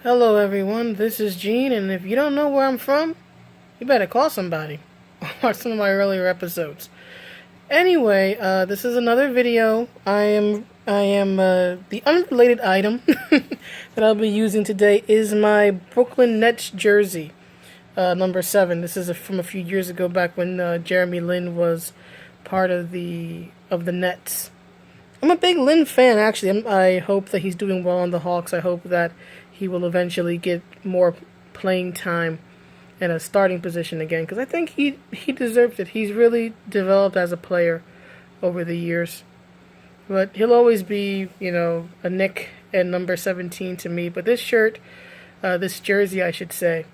Hello everyone, this is Gene, and if you don't know where I'm from, you better call somebody. Watch some of my earlier episodes. Anyway, this is another video. I am the unrelated item that I'll be using today is my Brooklyn Nets jersey, number 7. This is from a few years ago, back when Jeremy Lin was part of the Nets. I'm a big Lin fan, actually. I hope that he's doing well on the Hawks. I hope that he will eventually get more playing time in a starting position again, because I think he deserves it. He's really developed as a player over the years. But he'll always be, a Nick and number 17 to me. But this shirt, this jersey, I should say,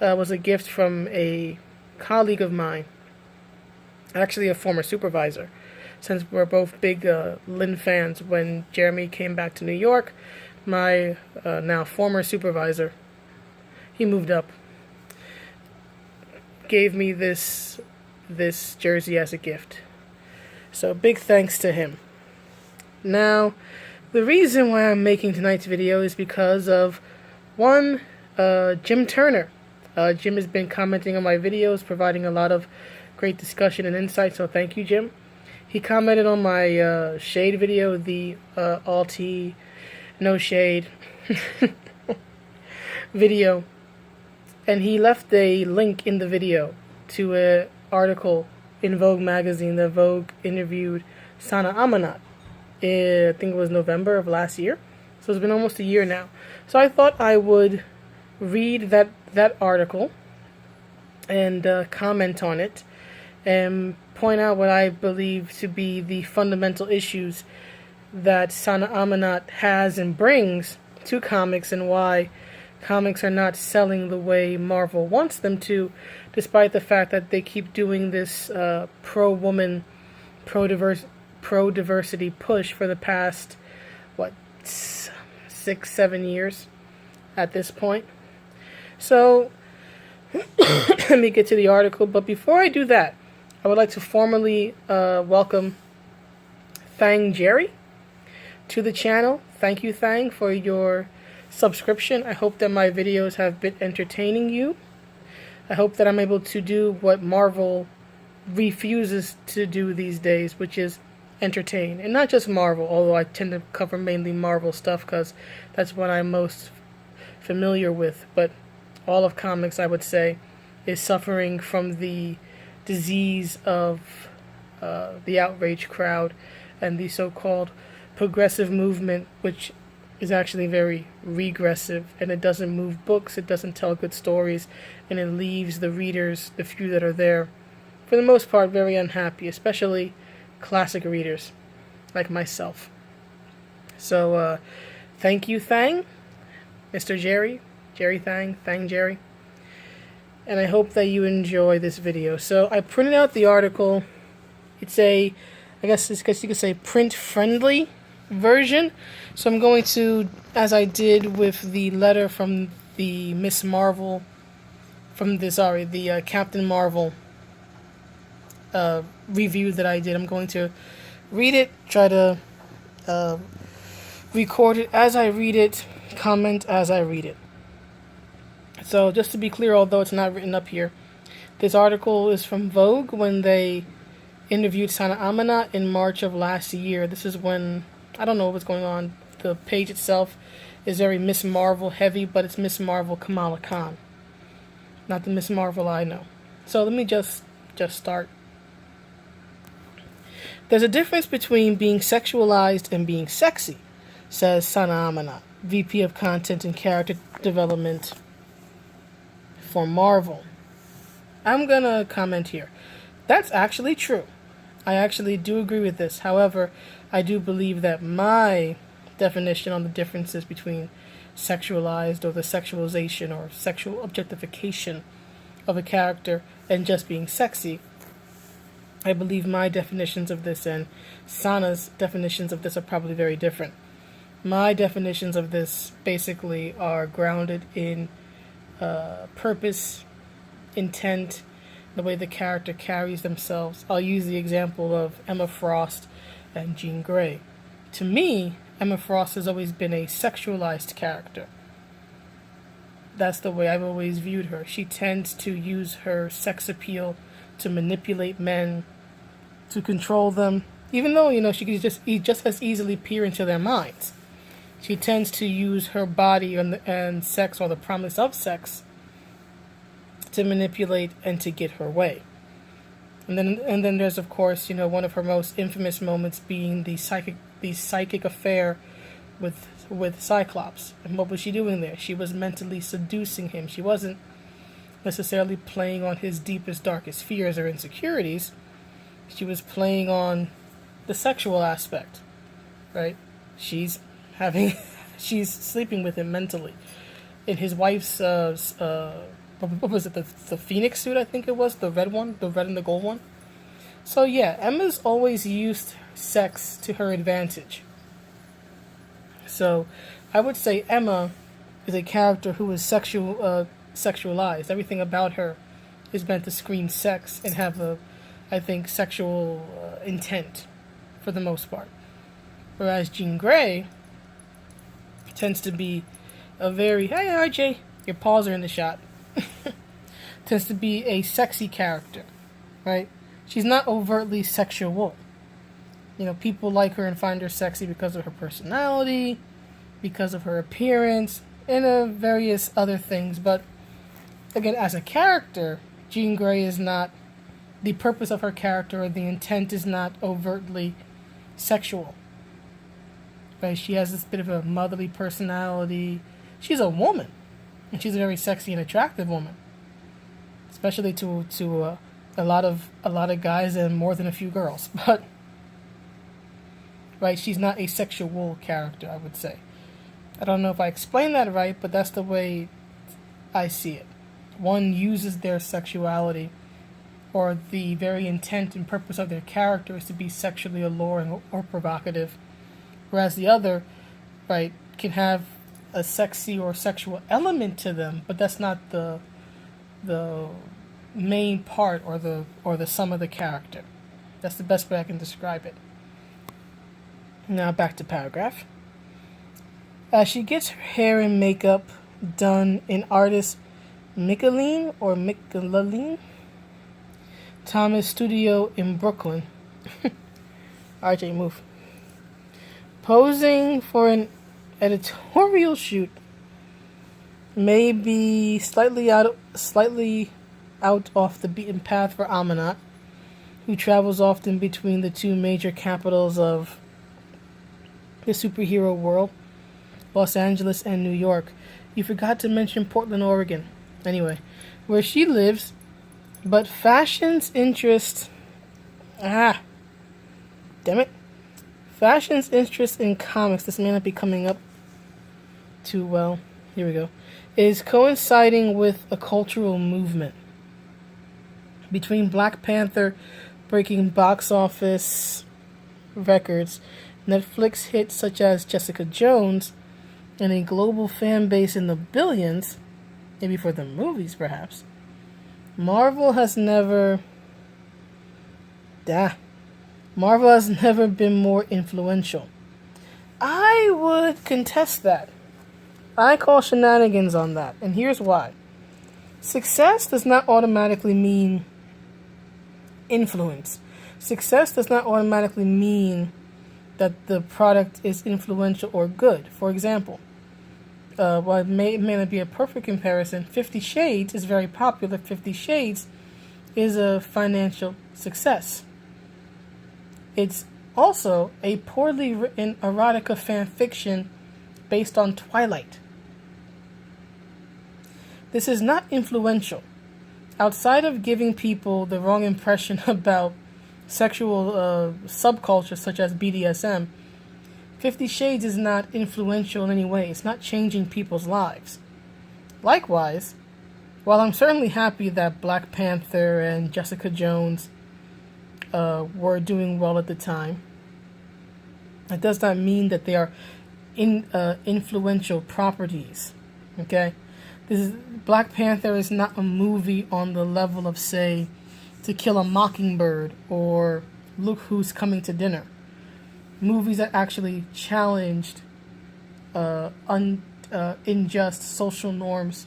was a gift from a colleague of mine, actually a former supervisor, since we're both big Lin fans. When Jeremy came back to New York, my now former supervisor, he moved up, gave me this jersey as a gift. So big thanks to him. Now, the reason why I'm making tonight's video is because of one, Jim Turner. Jim has been commenting on my videos, providing a lot of great discussion and insight, so thank you, Jim. He commented on my shade video, the all-tea, no shade video, and he left a link in the video to an article in Vogue magazine that Vogue interviewed Sana Amanat. I think it was November of last year, so it's been almost a year now. So I thought I would read that article and comment on it and point out what I believe to be the fundamental issues that Sana Amanat has and brings to comics, and why comics are not selling the way Marvel wants them to, despite the fact that they keep doing this pro-woman, pro-diversity push for the past, 6-7 years at this point. So, let me get to the article, but before I do that, I would like to formally welcome Thang Jerry to the channel. Thank you, Thang, for your subscription. I hope that my videos have been entertaining you. I hope that I'm able to do what Marvel refuses to do these days, which is entertain. And not just Marvel, although I tend to cover mainly Marvel stuff because that's what I'm most familiar with. But all of comics, I would say, is suffering from the disease of the outrage crowd and the so-called progressive movement, which is actually very regressive, and it doesn't move books, it doesn't tell good stories, and it leaves the readers, the few that are there, for the most part, very unhappy, especially classic readers like myself. So, thank you, Thang, Mr. Jerry Thang, Thang Jerry, and I hope that you enjoy this video. So, I printed out the article. It's I guess you could say print-friendly version. So I'm going to, as I did with the letter from the Miss Marvel, the Captain Marvel review that I did, I'm going to read it, try to record it as I read it, comment as I read it. So just to be clear, although it's not written up here, this article is from Vogue when they interviewed Sana Amanat in March of last year. This is when, I don't know what was going on. The page itself is very Miss Marvel heavy, but it's Miss Marvel Kamala Khan, not the Miss Marvel I know. So let me just start. There's a difference between being sexualized and being sexy, says Sana Amanat, VP of Content and Character Development for Marvel. I'm gonna comment here. That's actually true. I actually do agree with this. However, I do believe that my definition on the differences between sexualized, or the sexualization or sexual objectification of a character, and just being sexy, I believe my definitions of this and Sana's definitions of this are probably very different. My definitions of this basically are grounded in purpose, intent, the way the character carries themselves. I'll use the example of Emma Frost and Jean Grey. To me, Emma Frost has always been a sexualized character. that's the way I've always viewed her. She tends to use her sex appeal to manipulate men, to control them, even though, she could just as easily peer into their minds. She tends to use her body and sex, or the promise of sex, to manipulate and to get her way. And then there's, of course, one of her most infamous moments being the psychic affair with Cyclops. And what was she doing there? She was mentally seducing him. She wasn't necessarily playing on his deepest, darkest fears or insecurities. She was playing on the sexual aspect, right? She's sleeping with him mentally. In his wife's, what was it, the Phoenix suit, I think it was, the red one, the red and the gold one. So yeah, Emma's always used sex to her advantage. So I would say Emma is a character who is sexualized. Everything about her is meant to scream sex and have sexual intent for the most part. Whereas Jean Grey tends to be a very, hey RJ, your paws are in the shot. Tends to be a sexy character, right? She's not overtly sexual. People like her and find her sexy because of her personality, because of her appearance, and various other things. But again, as a character, Jean Grey is not, the purpose of her character or the intent is not overtly sexual. Right? She has this bit of a motherly personality. She's a woman, and she's a very sexy and attractive woman, especially to a lot of guys and more than a few girls. But right, she's not a sexual character, I would say. I don't know if I explained that right, but that's the way I see it. One uses their sexuality, or the very intent and purpose of their character is to be sexually alluring or provocative, whereas the other, right, can have a sexy or sexual element to them, but that's not the main part or the sum of the character. That's the best way I can describe it. Now back to paragraph. She gets her hair and makeup done in artist Micheline Thomas studio in Brooklyn. RJ, move. Posing for an editorial shoot may be slightly out off the beaten path for Amanat, who travels often between the two major capitals of the superhero world, Los Angeles and New York. You forgot to mention Portland, Oregon. Anyway, where she lives, but fashion's interest... damn it. Fashion's interest in comics, this may not be coming up too well. Here we go. Is coinciding with a cultural movement. Between Black Panther breaking box office records, Netflix hits such as Jessica Jones, and a global fan base in the billions, maybe for the movies perhaps, Marvel has never been more influential. I would contest that. I call shenanigans on that, and here's why. Success does not automatically mean influence. Success does not automatically mean that the product is influential or good. For example, while it may not be a perfect comparison, 50 Shades is very popular. 50 Shades is a financial success. It's also a poorly written erotica fan fiction based on Twilight. This is not influential. Outside of giving people the wrong impression about sexual subculture such as BDSM, 50 Shades is not influential in any way. It's not changing people's lives. Likewise, while I'm certainly happy that Black Panther and Jessica Jones were doing well at the time, it does not mean that they are influential properties. Okay? Black Panther is not a movie on the level of, say, To Kill a Mockingbird or Look Who's Coming to Dinner. Movies that actually challenged unjust social norms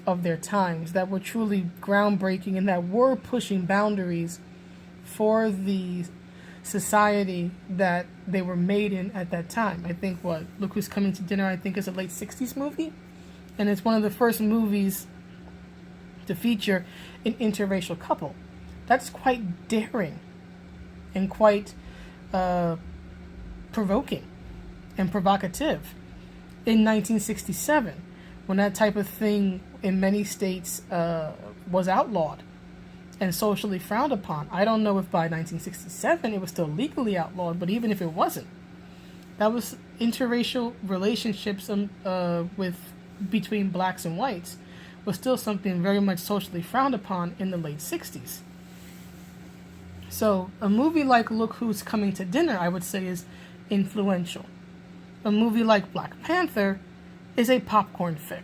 of their times that were truly groundbreaking and that were pushing boundaries for the society that they were made in at that time. I think Look Who's Coming to Dinner, I think is a late 60s movie. And it's one of the first movies to feature an interracial couple. That's quite daring and quite provoking and provocative in 1967, when that type of thing in many states was outlawed and socially frowned upon. I don't know if by 1967 it was still legally outlawed, but even if it wasn't, that was interracial relationships between blacks and whites was still something very much socially frowned upon in the late 60s. So a movie like Look Who's Coming to Dinner, I would say, is influential. A movie like Black Panther is a popcorn fic.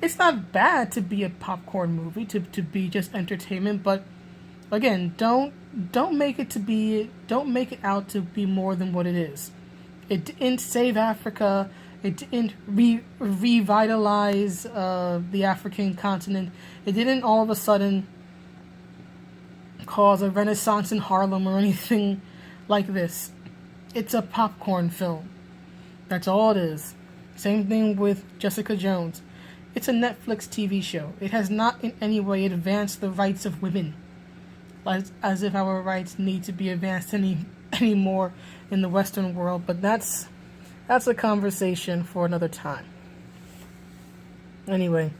It's not bad to be a popcorn movie, to be just entertainment, but again, don't make it out to be more than what it is. It didn't save Africa. It didn't revitalize the African continent. It didn't all of a sudden cause a renaissance in Harlem or anything like this. It's a popcorn film. That's all it is. Same thing with Jessica Jones. It's a Netflix TV show. It has not in any way advanced the rights of women, as if our rights need to be advanced any more in the Western world. But that's a conversation for another time. Anyway,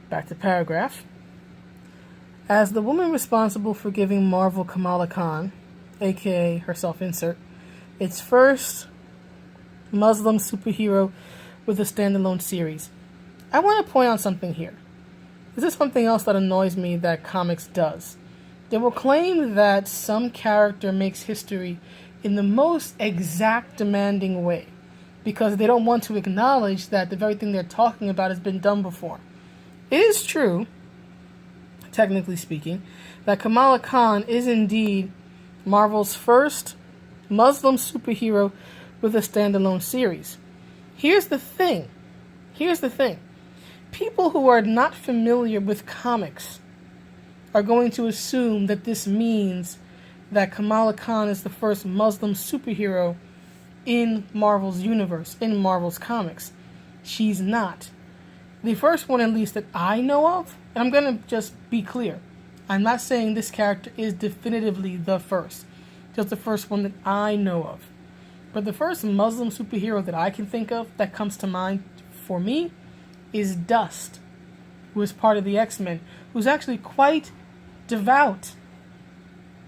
back to paragraph. As the woman responsible for giving Marvel Kamala Khan, aka her self-insert, its first Muslim superhero with a standalone series, I want to point out something here. This is something else that annoys me that comics does. They will claim that some character makes history in the most exact, demanding way because they don't want to acknowledge that the very thing they're talking about has been done before. It is true, technically speaking, that Kamala Khan is indeed Marvel's first Muslim superhero with a standalone series. Here's the thing. People who are not familiar with comics are going to assume that this means that Kamala Khan is the first Muslim superhero in Marvel's universe, in Marvel's comics. She's not. The first one, at least, that I know of, and I'm going to just be clear, I'm not saying this character is definitively the first, just the first one that I know of. But the first Muslim superhero that I can think of that comes to mind for me is Dust, who is part of the X-Men, who's actually quite devout.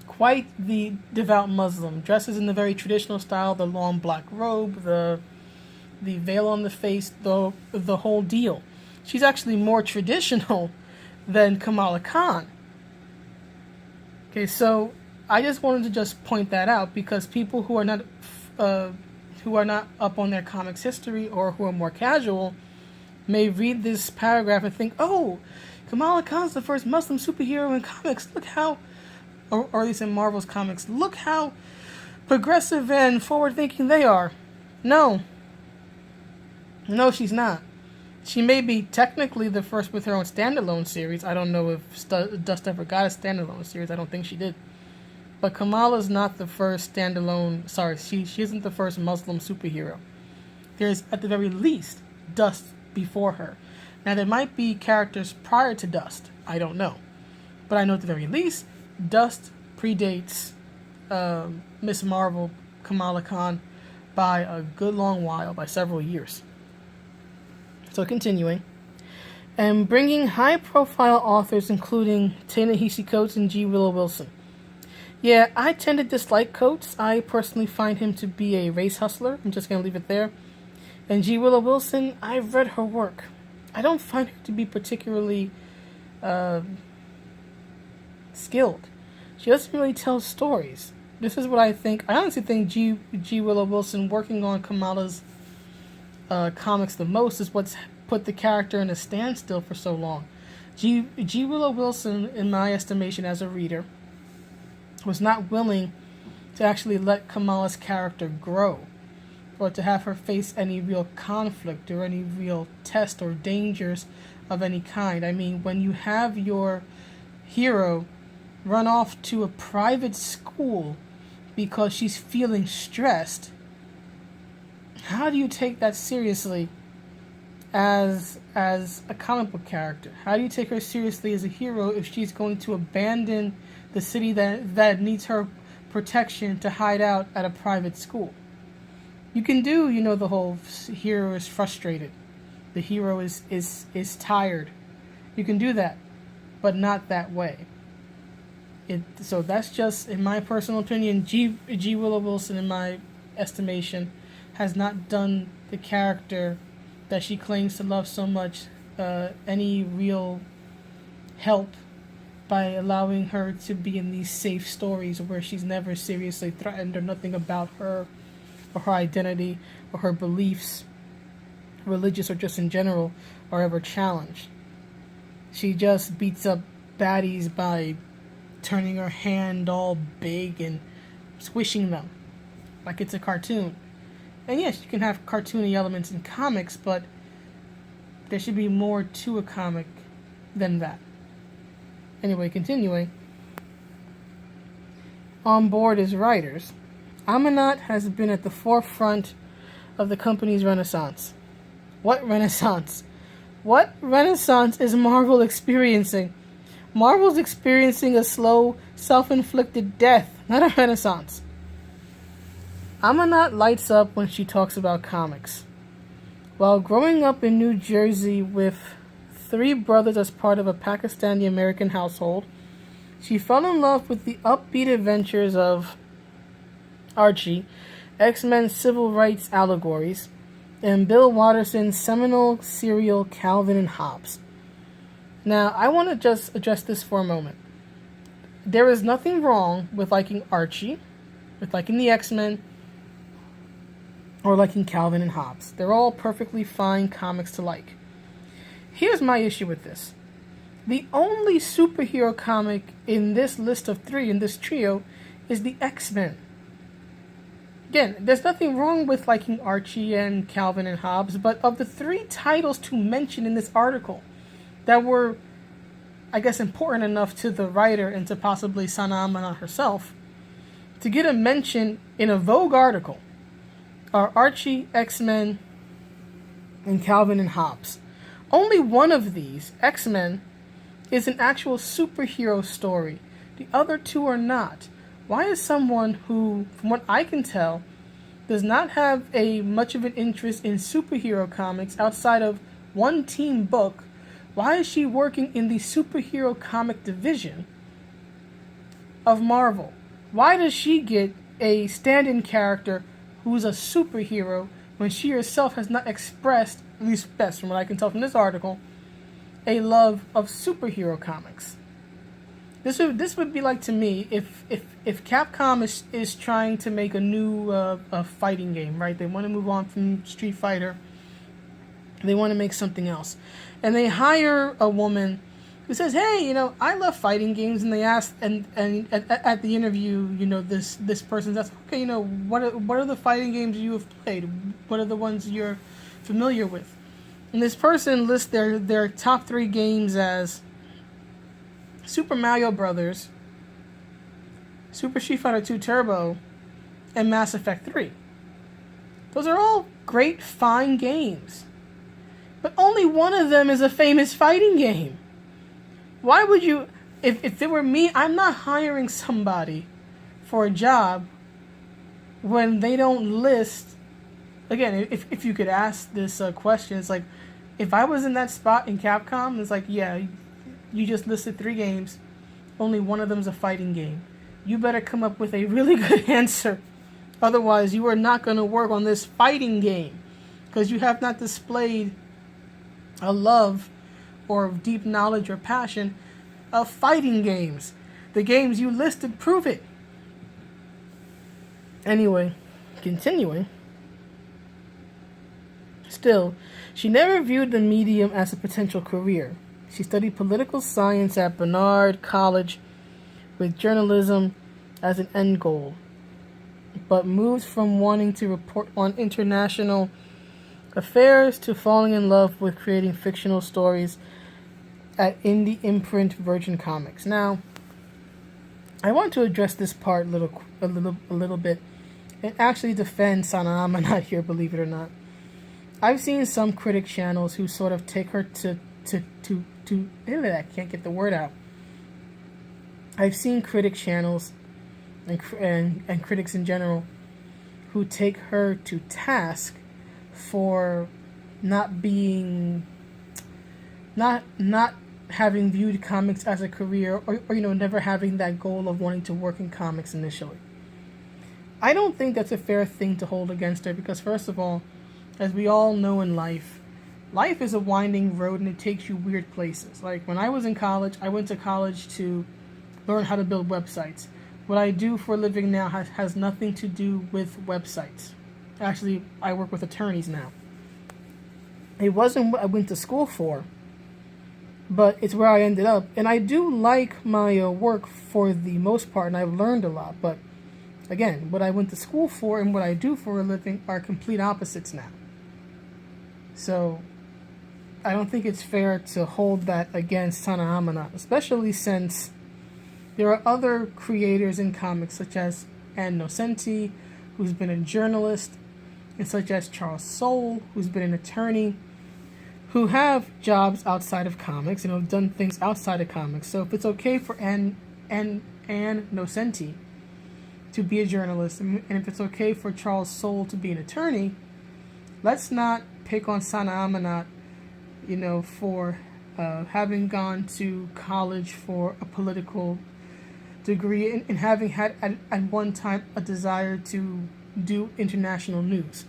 Quite the devout Muslim. Dresses in the very traditional style, the long black robe, the veil on the face, the whole deal. She's actually more traditional than Kamala Khan. Okay, so I just wanted to just point that out because people who are not up on their comics history or who are more casual may read this paragraph and think, oh, Kamala Khan's the first Muslim superhero in comics. Look how, or at least in Marvel's comics, look how progressive and forward-thinking they are. No, she's not. She may be technically the first with her own standalone series. I don't know if Dust ever got a standalone series. I don't think she did. But Kamala's not the first standalone, she isn't the first Muslim superhero. There's, at the very least, Dust before her. Now, there might be characters prior to Dust. I don't know. But I know at the very least, Dust predates Miss Marvel, Kamala Khan, by a good long while, by several years. So continuing. And bringing high-profile authors, including Ta-Nehisi Coates and G. Willow Wilson. Yeah, I tend to dislike Coates. I personally find him to be a race hustler. I'm just going to leave it there. And G. Willow Wilson, I've read her work. I don't find her to be particularly skilled. She doesn't really tell stories. This is what I think. I honestly think G. Willow Wilson working on Kamala's comics the most is what's put the character in a standstill for so long. G. Willow Wilson, in my estimation as a reader, was not willing to actually let Kamala's character grow. or to have her face any real conflict or any real test or dangers of any kind. I mean, when you have your hero run off to a private school because she's feeling stressed, how do you take that seriously as a comic book character? How do you take her seriously as a hero if she's going to abandon the city that needs her protection to hide out at a private school? You can do, the whole hero is frustrated, the hero is tired. You can do that, but not that way. So that's just, in my personal opinion, G. Willow Wilson, in my estimation, has not done the character that she claims to love so much any real help by allowing her to be in these safe stories where she's never seriously threatened or nothing about her or her identity or her beliefs, religious or just in general, are ever challenged. She just beats up baddies by turning her hand all big and squishing them like it's a cartoon. And yes, you can have cartoony elements in comics, but there should be more to a comic than that. Anyway, continuing. On board as writers, Amanat has been at the forefront of the company's renaissance. What renaissance? What renaissance is Marvel experiencing? Marvel's experiencing a slow, self-inflicted death, not a renaissance. Amanat lights up when she talks about comics. While growing up in New Jersey with 3 brothers as part of a Pakistani-American household, she fell in love with the upbeat adventures of Archie, X-Men civil rights allegories, and Bill Watterson's seminal serial Calvin and Hobbes. Now, I want to just address this for a moment. There is nothing wrong with liking Archie, with liking the X-Men, or liking Calvin and Hobbes. They're all perfectly fine comics to like. Here's my issue with this. The only superhero comic in this list of 3, in this trio, is the X-Men. Again, there's nothing wrong with liking Archie and Calvin and Hobbes, but of the 3 titles to mention in this article that were, I guess, important enough to the writer and to possibly Sana Amanat herself, to get a mention in a Vogue article are Archie, X-Men, and Calvin and Hobbes. Only one of these, X-Men, is an actual superhero story. The other 2 are not. Why is someone who, from what I can tell, does not have much of an interest in superhero comics outside of one team book, why is she working in the superhero comic division of Marvel? Why does she get a stand-in character who's a superhero when she herself has not expressed, at least best from what I can tell from this article, a love of superhero comics? This would be like, to me, if Capcom is trying to make a new fighting game, right? They want to move on from Street Fighter. They want to make something else. And they hire a woman who says, hey, I love fighting games. And they ask, and at the interview, this person says, okay, what are the fighting games you have played? What are the ones you're familiar with? And this person lists their top 3 games as Super Mario Brothers, Super Street Fighter 2 Turbo, and Mass Effect 3. Those are all great, fine games. But only one of them is a famous fighting game. Why would you... If it were me, I'm not hiring somebody for a job when they don't list... Again, if you could ask this question, it's like, if I was in that spot in Capcom, it's like, yeah, you just listed 3 games. Only one of them is a fighting game. You better come up with a really good answer. Otherwise, you are not going to work on this fighting game. Because you have not displayed a love or deep knowledge or passion of fighting games. The games you listed prove it. Anyway, continuing. Still, she never viewed the medium as a potential career. She studied political science at Barnard College with journalism as an end goal. but moved from wanting to report on international affairs to falling in love with creating fictional stories at indie imprint Virgin Comics. Now, I want to address this part a little bit and actually defend Sana Amanat here, believe it or not. I've seen some critic channels who sort of take her to I can't get the word out. I've seen critic channels and critics in general who take her to task for not having viewed comics as a career, or never having that goal of wanting to work in comics initially. I don't think that's a fair thing to hold against her, because first of all, as we all know in life is a winding road and it takes you weird places. Like when I was in college, I went to college to learn how to build websites. What I do for a living now has nothing to do with websites. Actually, I work with attorneys now. It wasn't what I went to school for, but it's where I ended up. And I do like my work for the most part, and I've learned a lot. But again, what I went to school for and what I do for a living are complete opposites now. So I don't think it's fair to hold that against Sana Amanat, especially since there are other creators in comics, such as Ann Nocenti, who's been a journalist, and such as Charles Soule, who's been an attorney, who have jobs outside of comics and have done things outside of comics. So if it's okay for Ann Nocenti to be a journalist, and if it's okay for Charles Soule to be an attorney, let's not pick on Sana Amanat, for having gone to college for a political degree and having had at one time a desire to do international news.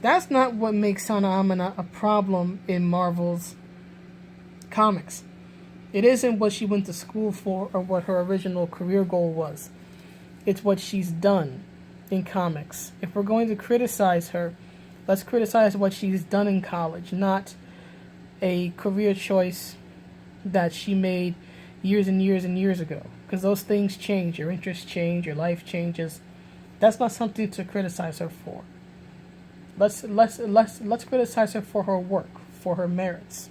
That's not what makes Sana Amanat a problem in Marvel's comics. It isn't what she went to school for or what her original career goal was. It's what she's done in comics. If we're going to criticize her, let's criticize what she's done in college, not a career choice that she made years and years and years ago. Because those things change. Your interests change. Your life changes. That's not something to criticize her for. Let's criticize her for her work, for her merits.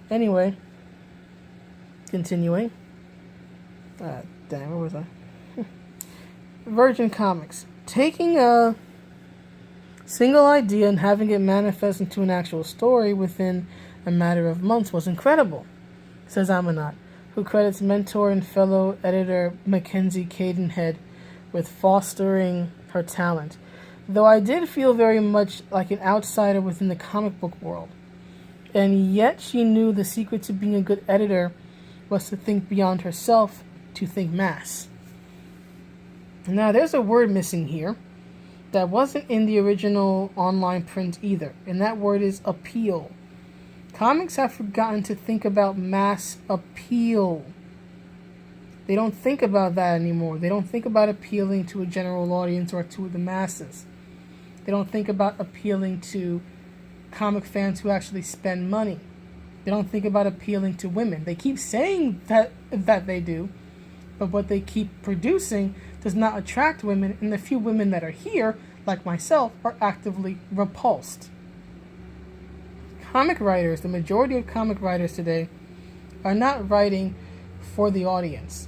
Anyway, continuing. Where was I? Virgin Comics. Taking a single idea and having it manifest into an actual story within a matter of months was incredible, says Amanat, who credits mentor and fellow editor Mackenzie Cadenhead with fostering her talent. Though I did feel very much like an outsider within the comic book world. And yet she knew the secret to being a good editor was to think beyond herself, to think mass. Now there's a word missing here that wasn't in the original online print either, and that word is appeal. Comics have forgotten to think about mass appeal. They don't think about that anymore. They don't think about appealing to a general audience or to the masses. They don't think about appealing to comic fans who actually spend money. They don't think about appealing to women. They keep saying that they do, but what they keep producing does not attract women, and the few women that are here, like myself, are actively repulsed. Comic writers, the majority of comic writers today, are not writing for the audience.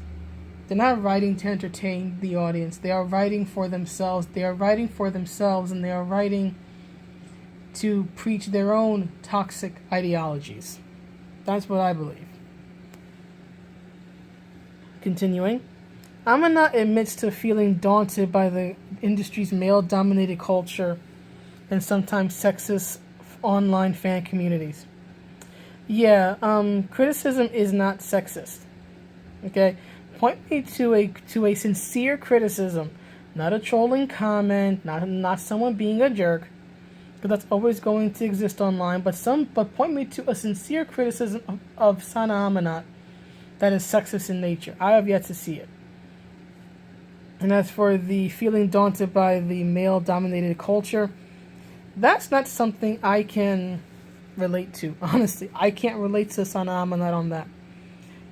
They're not writing to entertain the audience. They are writing for themselves. They are writing for themselves, and they are writing to preach their own toxic ideologies. That's what I believe. Continuing, Amanat admits to feeling daunted by the industry's male-dominated culture and sometimes sexist online fan communities. Yeah, criticism is not sexist. Okay? Point me to a sincere criticism, not a trolling comment, not someone being a jerk, because that's always going to exist online. But point me to a sincere criticism of Sana Amanat that is sexist in nature. I have yet to see it. And as for the feeling daunted by the male-dominated culture, that's not something I can relate to. Honestly, I can't relate to Sana Amanat on that.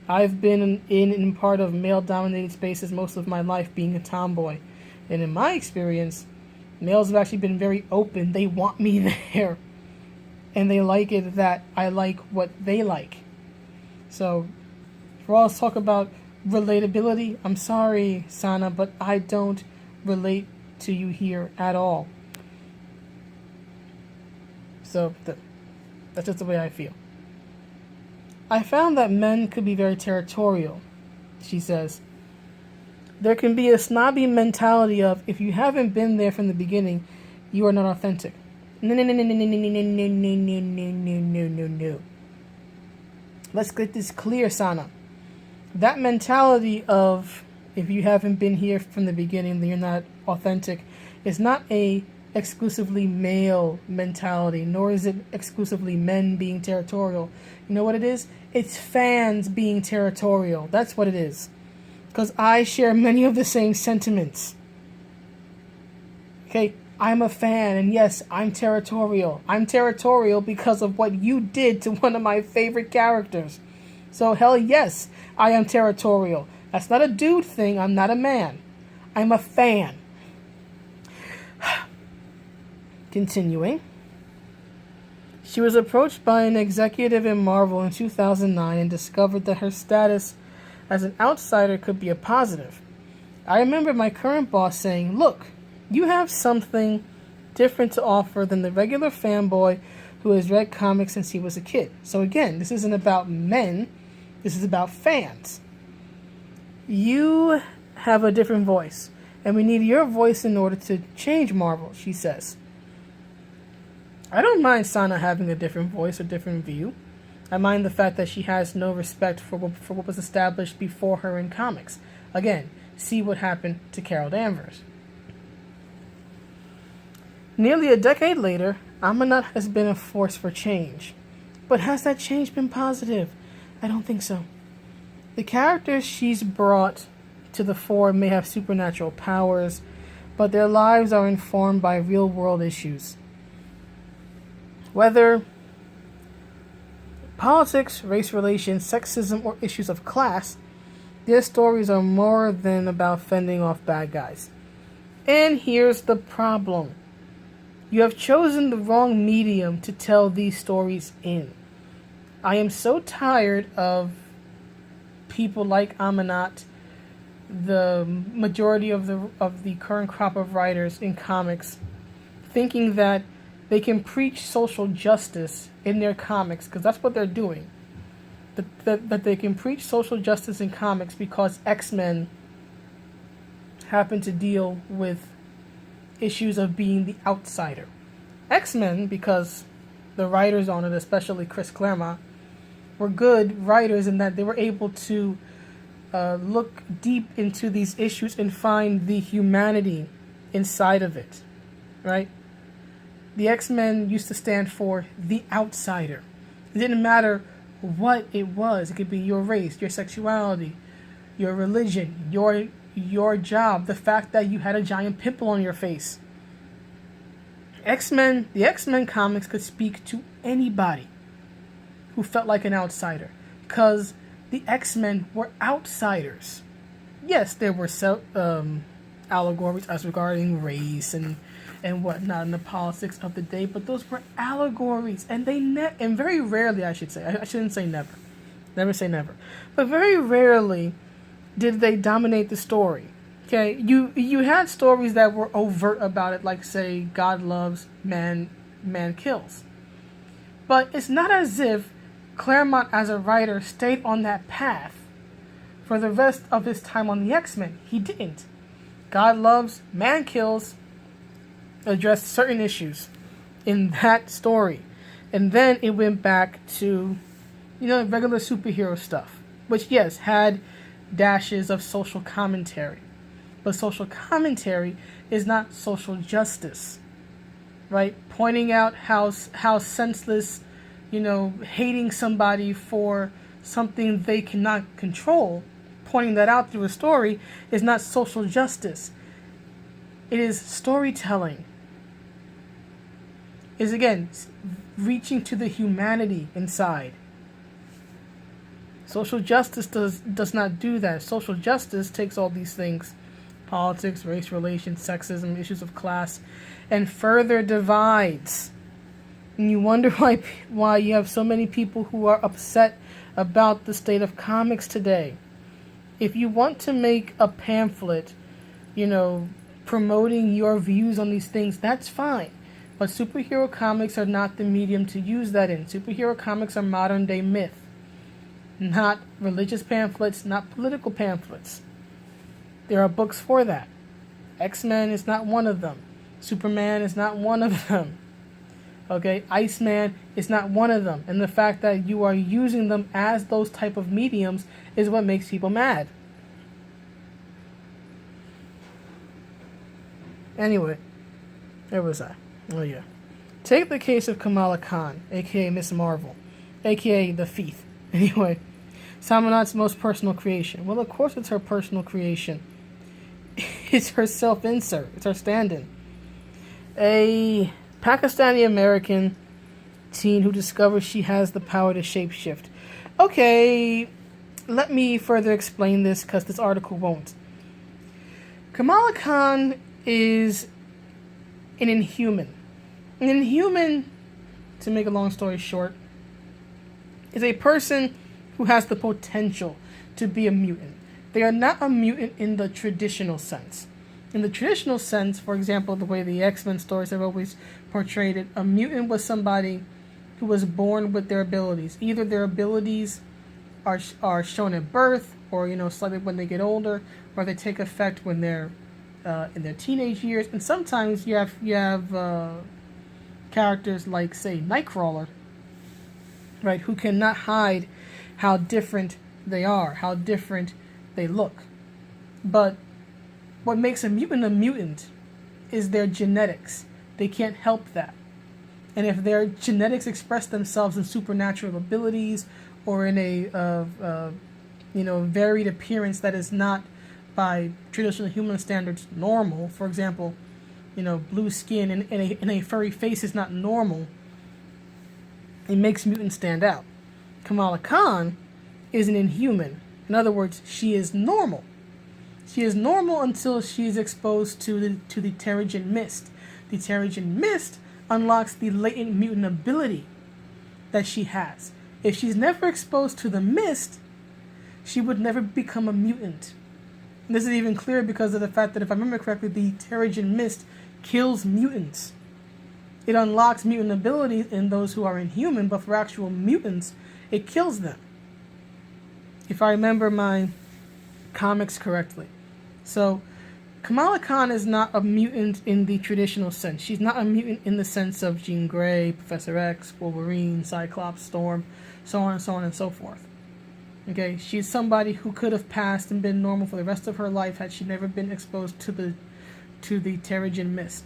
I've been in part of male-dominated spaces most of my life, being a tomboy. And in my experience, males have actually been very open. They want me there. And they like it that I like what they like. So, for all this talk about relatability, I'm sorry, Sana, but I don't relate to you here at all. So, that's just the way I feel. I found that men could be very territorial, she says. There can be a snobby mentality of, if you haven't been there from the beginning, you are not authentic. No. Let's get this clear, Sana. That mentality of, if you haven't been here from the beginning, then you're not authentic, is not a exclusively male mentality, nor is it exclusively men being territorial. You know what it is? It's fans being territorial. That's what it is. Because I share many of the same sentiments. Okay, I'm a fan, and yes, I'm territorial. I'm territorial because of what you did to one of my favorite characters. So hell yes, I am territorial. That's not a dude thing. I'm not a man. I'm a fan. Continuing. She was approached by an executive in Marvel in 2009 and discovered that her status as an outsider could be a positive. I remember my current boss saying, "Look, you have something different to offer than the regular fanboy who has read comics since he was a kid." So again, this isn't about men. This is about fans. You have a different voice, and we need your voice in order to change Marvel, she says. I don't mind Sana having a different voice or different view. I mind the fact that she has no respect for what was established before her in comics. Again, see what happened to Carol Danvers. Nearly a decade later, Amanat has been a force for change. But has that change been positive? I don't think so. The characters she's brought to the fore may have supernatural powers, but their lives are informed by real-world issues. Whether politics, race relations, sexism, or issues of class, their stories are more than about fending off bad guys. And here's the problem. You have chosen the wrong medium to tell these stories in. I am so tired of people like Amanat, the majority of the current crop of writers in comics, thinking that they can preach social justice in their comics, because that's what they're doing. That they can preach social justice in comics because X-Men happen to deal with issues of being the outsider. X-Men, because the writers on it, especially Chris Claremont, were good writers in that they were able to look deep into these issues and find the humanity inside of it, right? The X-Men used to stand for the outsider. It didn't matter what it was. It could be your race, your sexuality, your religion, your job, the fact that you had a giant pimple on your face. The X-Men comics could speak to anybody who felt like an outsider, because the X-Men were outsiders. Yes, there were allegories as regarding race and whatnot in the politics of the day, but those were allegories, and and very rarely, I should say, I shouldn't say never, never say never, but very rarely did they dominate the story. Okay, you had stories that were overt about it, like say God loves, man kills, but it's not as if Claremont as a writer stayed on that path for the rest of his time on the X-Men. He didn't. God loves, man kills addressed certain issues in that story, and then it went back to regular superhero stuff, which yes had dashes of social commentary, but social commentary is not social justice, right? Pointing out how senseless, hating somebody for something they cannot control, pointing that out through a story is not social justice. It is storytelling. Is again reaching to the humanity inside. Social justice does not do that. Social justice takes all these things politics, race relations, sexism, issues of class, and further divides. And you wonder why you have so many people who are upset about the state of comics today. If you want to make a pamphlet, promoting your views on these things, that's fine. But superhero comics are not the medium to use that in. Superhero comics are modern day myth. Not religious pamphlets, not political pamphlets. There are books for that. X-Men is not one of them. Superman is not one of them. Okay, Iceman is not one of them. And the fact that you are using them as those type of mediums is what makes people mad. Anyway, where was I? Oh yeah. Take the case of Kamala Khan, aka Miss Marvel, aka the Thief. Anyway, Sana Amanat's most personal creation. Well, of course it's her personal creation. It's her self-insert. It's her stand-in. A Pakistani-American teen who discovers she has the power to shapeshift. Okay, let me further explain this because this article won't. Kamala Khan is an Inhuman. An Inhuman, to make a long story short, is a person who has the potential to be a mutant. They are not a mutant in the traditional sense. In the traditional sense, for example, the way the X-Men stories have always portrayed it, a mutant was somebody who was born with their abilities. Either their abilities are shown at birth, or slightly when they get older, or they take effect when they're in their teenage years. And sometimes you have characters like, say, Nightcrawler, right, who cannot hide how different they are, how different they look. But what makes a mutant is their genetics. They can't help that. And if their genetics express themselves in supernatural abilities or in a varied appearance that is not by traditional human standards normal, for example, blue skin and a furry face is not normal, it makes mutants stand out. Kamala Khan is an Inhuman. In other words, she is normal. She is normal until she is exposed to the Terrigen Mist. The Terrigen Mist unlocks the latent mutant ability that she has. If she's never exposed to the mist, she would never become a mutant. And this is even clearer because of the fact that, if I remember correctly, the Terrigen Mist kills mutants. It unlocks mutant abilities in those who are Inhuman, but for actual mutants, it kills them. If I remember my comics correctly. So, Kamala Khan is not a mutant in the traditional sense. She's not a mutant in the sense of Jean Grey, Professor X, Wolverine, Cyclops, Storm, so on and so on and so forth. Okay, she's somebody who could have passed and been normal for the rest of her life had she never been exposed to the Terrigen Mist.